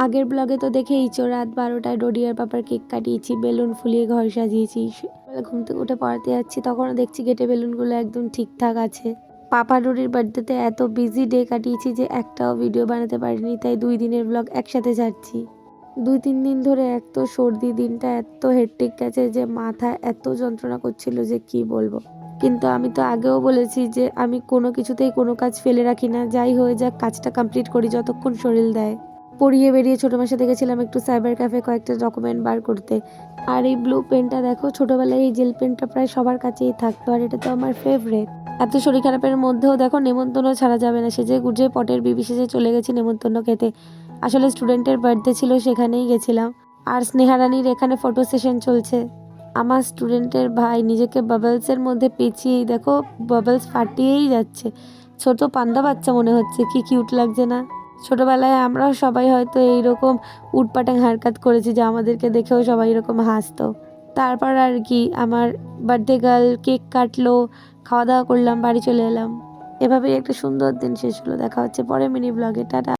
আগের ব্লগে তো দেখেইছো রাত 12টায় ডোডিয়ার পাপার কেক কাটিয়েছি, বেলুন ফুলিয়ে ঘর সাজিয়েছি। ঘুম থেকে উঠে পড়াতে যাচ্ছি, তখনও দেখছি গেটে বেলুনগুলো একদম ঠিকঠাক আছে। পাপা ডোডির বার্থডেতে এত বিজি ডে কাটিয়েছি যে একটাও ভিডিও বানাতে পারিনি, তাই 2 দিনের ব্লগ একসাথে ছাড়ছি। 2-3 দিন ধরে এক তো সর্দি, দিনটা এত হেক্টিক গেছে যে মাথা এত যন্ত্রণা করছিল যে কি বলবো। কিন্তু আমি তো আগেও বলেছি যে আমি কোনো কিছুতেই কোনো কাজ ফেলে রাখি না, যাই হয়ে যাক কাজটা কমপ্লিট করি যতক্ষণ শরীর দেয়। পড়িয়ে বেরিয়ে ছোটো মাসে দেখেছিলাম একটু সাইবার ক্যাফে কয়েকটা ডকুমেন্ট বার করতে। আর এই ব্লু পেনটা দেখো, ছোটোবেলায় এই জেল পেনটা প্রায় সবার কাছেই থাকতো আর এটা তো আমার ফেভারিট। এত শরীর খারাপের মধ্যেও দেখো নেমন্তন্ন ছাড়া যাবে না, সেজে গুজে পটের বিবি সেজে চলে গেছি নেমন্তন্ন খেতে। আসলে স্টুডেন্টের বার্থডে ছিল, সেখানেই গেছিলাম। আর স্নেহারানীর এখানে ফটো সেশন চলছে। আমার স্টুডেন্টের ভাই নিজেকে বাবলসের মধ্যে পেঁচিয়েই দেখো বাবলস ফাটিয়েই যাচ্ছে। ছোট পান্ডা বাচ্চা মনে হচ্ছে, কি কিউট লাগছে না? ছোটবেলায় আমরাও সবাই হয়তো এইরকম উটপাটাং হারকাত করেছি যে আমাদেরকে দেখেও সবাই এরকম হাসতো। তারপর আর কি, আমার বার্থডে গার্ল কেক কাটলো, খাওয়া দাওয়া করলাম, বাড়ি চলে এলাম। এভাবেই একটা সুন্দর দিন শেষ হলো। দেখা হচ্ছে পরে মিনি ব্লগে। টাটা।